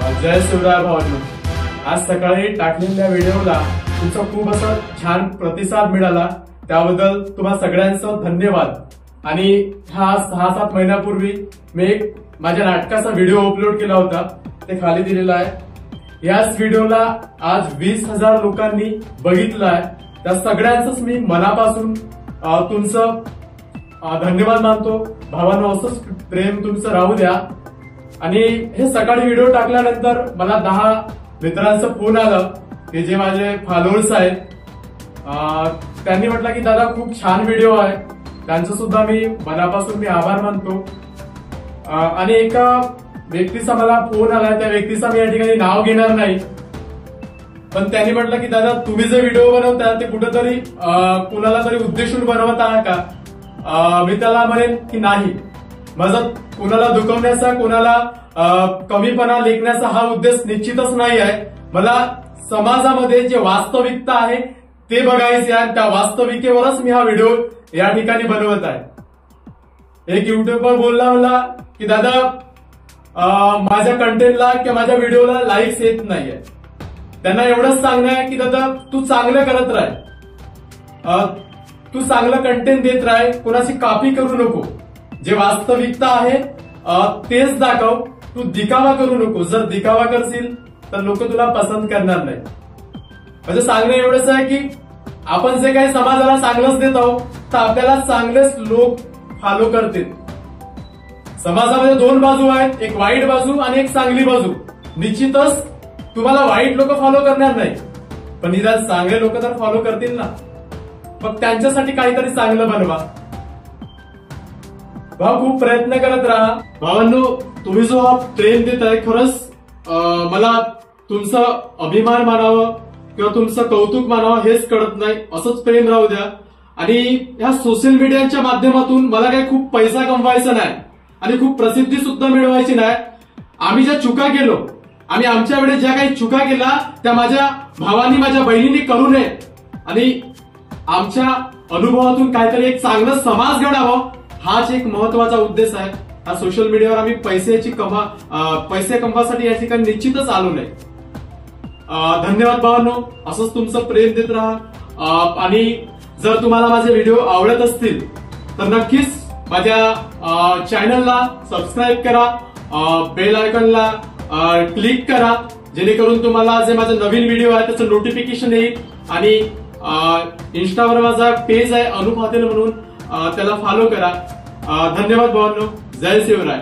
जय शिवराय भावांनो, आज सकाळी टाकलेल्या व्हिडिओला तुमचा खूप असा छान प्रतिसाद मिळाला, त्याबद्दल तुम्हा सगळ्यांचं धन्यवाद। आणि हा 6-7 महिन्यापूर्वी मी एक माझ्या नाटकाचा व्हिडिओ अपलोड केला होता, ते खाली दिलेला आहे। याच व्हिडिओला आज 20,000 लोकांनी बघितलं आहे। त्या सगळ्यांचंच मी मनापासून तुमचं धन्यवाद मानतो। भावांनो, असंच प्रेम तुमचं राहू द्या। आणि हे सकाळी व्हिडिओ टाकल्यानंतर मला 10 मित्रांचं फोन आलं की जे माझे फॉलोअर्स आहेत, त्यांनी म्हटलं की दादा खूप छान व्हिडिओ आहे। त्यांचं सुद्धा मी मनापासून आभार मानतो। आणि एका व्यक्तीचा मला फोन आला, त्या व्यक्तीचा मी या ठिकाणी नाव घेणार नाही, पण त्यांनी म्हटलं की दादा तुम्ही जे व्हिडिओ बनवता ते कुठेतरी कुणाला तरी उद्देशून बनवत आहात का? मी त्याला म्हणेन की नाही, माझा कुणाला दुखवण्याचा, कुणाला कमीपणा लेखण्याचा हा उद्देश निश्चितच नाही आहे। मला समाजामध्ये जे वास्तविकता आहे ते बघायचे आहे, त्या वास्तविकेवरच मी हा व्हिडिओ या ठिकाणी बनवत आहे। एक युट्यूबर बोलला मला की दादा माझ्या कंटेंटला किंवा माझ्या व्हिडिओला लाईक्स येत नाहीये, त्यांना एवढंच सांगणं आहे की दादा तू चांगलं करत राह, तू चांगलं कंटेंट देत राह, कोणाची कॉपी करू नको, जे वास्तविकता आहे तेच दाखव, तू दिखावा करू नको। जर दिखावा करशील तर लोक तुला पसंत करणार नाही। म्हणजे सांगणं एवढंच आहे की आपण जे काही समाजाला चांगलंच देत आहोत तर आपल्याला चांगलेच लोक फॉलो करतील। समाजामध्ये 2 बाजू आहेत, एक वाईट बाजू आणि एक चांगली बाजू। निश्चितच तुम्हाला वाईट लोक फॉलो करणार नाही, पण निदान चांगले लोक तर फॉलो करतील ना। मग त्यांच्यासाठी काहीतरी चांगलं बनवा। भाऊ, खूप प्रयत्न करत राहा। भावांनो, तुम्ही जो हा प्रेम देताय, खरंच मला तुमचा अभिमान मानावं किंवा तुमचं कौतुक मानावं हेच कळत नाही। असंच प्रेम राहू द्या। आणि ह्या सोशल मीडियाच्या माध्यमातून मला काही खूप पैसा कमवायचा नाही आणि खूप प्रसिद्धी सुद्धा मिळवायची नाही। आम्ही ज्या चुका केलो, आम्ही आमच्या वेळेस ज्या काही चुका केल्या त्या माझ्या भावांनी, माझ्या बहिणींनी करू नये आणि आमच्या अनुभवातून काहीतरी एक चांगलं समाज घडावं, हाच एक महत्वाचा उद्देश आहे। हा सोशल मीडियावर आम्ही पैसे कमवासाठी या ठिकाणी निश्चितच आलो नाही। धन्यवाद भावांनो, असंच तुमचं प्रेम देत राहा। आणि जर तुम्हाला माझे व्हिडिओ आवडत असतील तर नक्कीच माझ्या चॅनलला सबस्क्राईब करा, बेल आयकॉनला क्लिक करा, जेणेकरून तुम्हाला जे माझे नवीन व्हिडिओ आहे त्याचं नोटिफिकेशन येईल। आणि इन्स्टावर माझा पेज आहे अनुप हातेल म्हणून, त्याला फॉलो करा। धन्यवाद भावांनो, जय शिवराय।